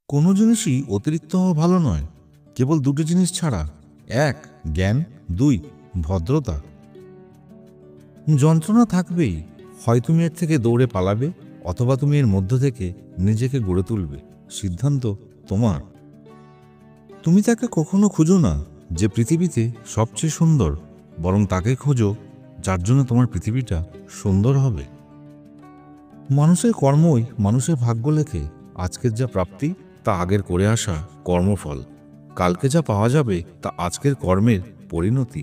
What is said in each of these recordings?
কোনো জিনিসই অতিরিক্ত হওয়া ভালো নয়। কেবল দুটি জিনিস ছাড়া: এক, জ্ঞান; দুই, ভদ্রতা। যন্ত্রণা থাকবেই, হয় তুমি এর থেকে দৌড়ে পালাবে, অথবা তুমি এর মধ্য থেকে নিজেকে গড়ে তুলবে। সিদ্ধান্ত তোমার। তুমি তাকে কখনো খুঁজো না যে পৃথিবীতে সবচেয়ে সুন্দর, বরং তাকে খোঁজো যার জন্য তোমার পৃথিবীটা সুন্দর হবে। মানুষের কর্মই মানুষের ভাগ্য লেখে। আজকের যা প্রাপ্তি তা আগের করে আসা কর্মফল। কালকে যা পাওয়া যাবে তা আজকের কর্মের পরিণতি।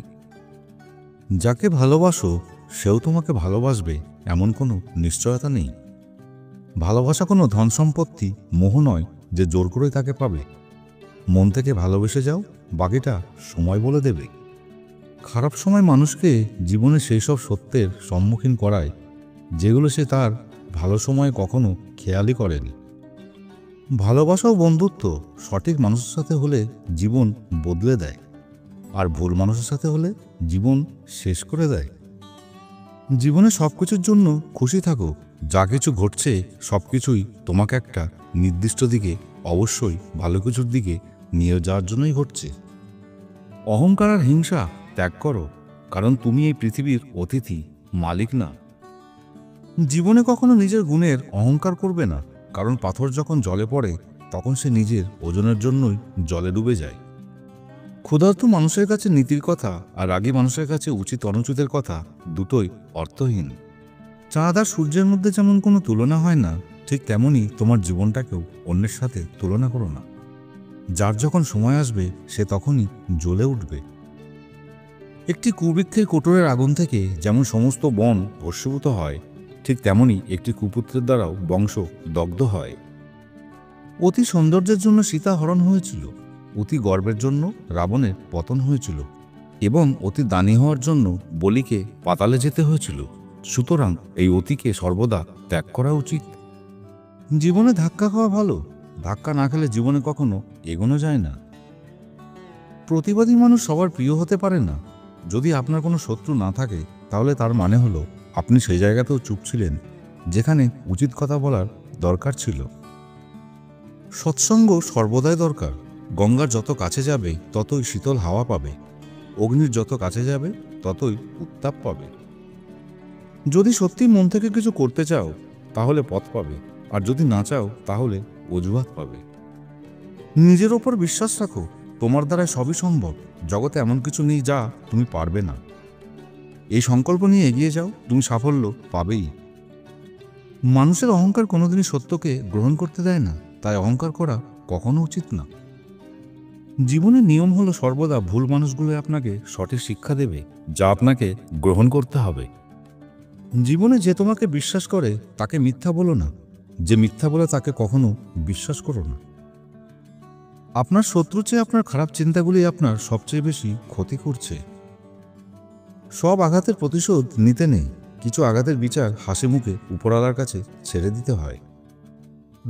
যাকে ভালোবাসো সেও তোমাকে ভালোবাসবে, এমন কোনো নিশ্চয়তা নেই। ভালোবাসা কোনো ধন সম্পত্তি, মোহ নয় যে জোর করে তাকে পাবে। মন থেকে ভালোবেসে যাও, বাকিটা সময় বলে দেবে। খারাপ সময় মানুষকে জীবনে সেই সব সত্যের সম্মুখীন করায় যেগুলো সে তার ভালো সময়ে কখনো খেয়ালই করেনি। ভালোবাসা ও বন্ধুত্ব সঠিক মানুষের সাথে হলে জীবন বদলে দেয়, আর ভুল মানুষের সাথে হলে জীবন শেষ করে দেয়। জীবনে সবকিছুর জন্য খুশি থাকো। যা কিছু ঘটছে সবকিছুই তোমাকে একটা নির্দিষ্ট দিকে, অবশ্যই ভালো কিছুর দিকে নিয়ে যাওয়ার জন্যই ঘটছে। অহংকার আর হিংসা ত্যাগ করো, কারণ তুমি এই পৃথিবীর অতিথি, মালিক না। জীবনে কখনো নিজের গুণের অহংকার করবে না, কারণ পাথর যখন জলে পড়ে তখন সে নিজের ওজনের জন্যই জলে ডুবে যায়। ক্ষুধার্ত মানুষের কাছে নীতির কথা আর রাগী মানুষের কাছে উচিত অনুচিতের কথা দুটোই অর্থহীন। চাঁদ আর সূর্যের মধ্যে যেমন কোনো তুলনা হয় না, ঠিক তেমনই তোমার জীবনটাকেও অন্যের সাথে তুলনা করো না। যার যখন সময় আসবে সে তখনই জ্বলে উঠবে। একটি কুবৃক্ষের কোটরের আগুন থেকে যেমন সমস্ত বন ভস্মীভূত হয়, ঠিক তেমনি একটি কুপুত্রের দ্বারাও বংশ দগ্ধ হয়। অতি সৌন্দর্যের জন্য সীতা হরণ হয়েছিল, অতি গর্বের জন্য রাবণের পতন হয়েছিল, এবং অতি দানী হওয়ার জন্য বলিকে পাতালে যেতে হয়েছিল। সুতরাং এই অতিকে সর্বদা ত্যাগ করা উচিত। জীবনে ধাক্কা খাওয়া ভালো, ধাক্কা না খেলে জীবনে কখনো এগোনো যায় না। প্রতিবাদী মানুষ সবার প্রিয় হতে পারে না। যদি আপনার কোনো শত্রু না থাকে তাহলে তার মানে হলো আপনি সেই জায়গাতেও চুপ ছিলেন যেখানে উচিত কথা বলার দরকার ছিল। সৎসঙ্গ সর্বদাই দরকার। গঙ্গার যত কাছে যাবে ততই শীতল হাওয়া পাবে, অগ্নির যত কাছে যাবে ততই উত্তাপ পাবে। যদি সত্যি মন থেকে কিছু করতে চাও তাহলে পথ পাবে, আর যদি না চাও তাহলে অজুহাত পাবে। নিজের ওপর বিশ্বাস রাখো, তোমার দ্বারা সবই সম্ভব। জগতে এমন কিছু নেই যা তুমি পারবে না। এই সংকল্প নিয়ে এগিয়ে যাও, তুমি সাফল্য পাবেই। মানুষের অহংকার কোনোদিনই সত্যকে গ্রহণ করতে দেয় না, তাই অহংকার করা কখনো উচিত না। জীবনের নিয়ম হলো সর্বদা ভুল মানুষগুলো আপনাকে সঠিক শিক্ষা দেবে, যা আপনাকে গ্রহণ করতে হবে। জীবনে যে তোমাকে বিশ্বাস করে তাকে মিথ্যা বলো না, যে মিথ্যা বলে তাকে কখনো বিশ্বাস করো না। আপনার শত্রুর চেয়ে আপনার খারাপ চিন্তাগুলি আপনার সবচেয়ে বেশি ক্ষতি করছে। সব আঘাতের প্রতিশোধ নিতে নেই, কিছু আঘাতের বিচার হাসি মুখে উপরওয়ালার কাছে ছেড়ে দিতে হয়।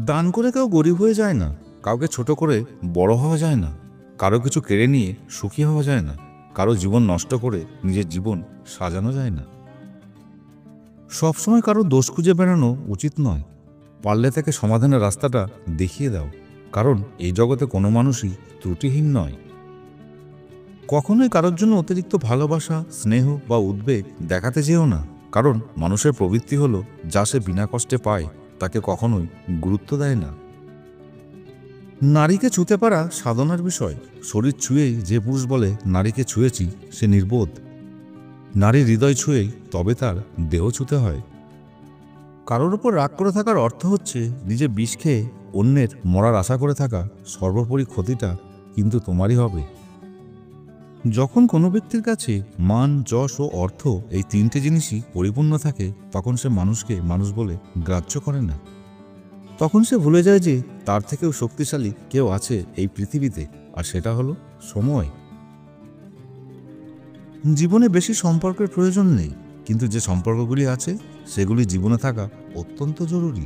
দান করে কেউ গরিব হয়ে যায় না, কাউকে ছোট করে বড় হওয়া যায় না, কারো কিছু কেড়ে নিয়ে সুখী হওয়া যায় না, কারো জীবন নষ্ট করে নিজের জীবন সাজানো যায় না। সবসময় কারো দোষ খুঁজে বেড়ানো উচিত নয়। পারলে তাকে সমাধানের রাস্তাটা দেখিয়ে দাও, কারণ এই জগতে কোনো মানুষই ত্রুটিহীন নয়। কখনোই কারোর জন্য অতিরিক্ত ভালোবাসা, স্নেহ বা উদ্বেগ দেখাতে যেও না, কারণ মানুষের প্রবৃত্তি হলো যা সে বিনা কষ্টে পায় তাকে কখনোই গুরুত্ব দেয় না। নারীকে ছুঁতে পারা সাধনার বিষয়। শরীর ছুঁয়েই যে পুরুষ বলে নারীকে ছুঁয়েছি সে নির্বোধ। নারীর হৃদয় ছুঁয়েই তবে তার দেহ ছুঁতে হয়। কারোর ওপর রাগ করে থাকার অর্থ হচ্ছে নিজে বিষ খেয়ে অন্যের মরার আশা করে থাকা। সর্বোপরি ক্ষতিটা কিন্তু তোমারই হবে। যখন কোনো ব্যক্তির কাছে মান, যশ ও অর্থ এই তিনটে জিনিসই পরিপূর্ণ থাকে তখন সে মানুষকে মানুষ বলে গ্রাহ্য করে না। তখন সে ভুলে যায় যে তার থেকেও শক্তিশালী কেউ আছে এই পৃথিবীতে, আর সেটা হলো সময়। জীবনে বেশি সম্পর্কের প্রয়োজন নেই, কিন্তু যে সম্পর্কগুলি আছে সেগুলি জীবনে থাকা অত্যন্ত জরুরি।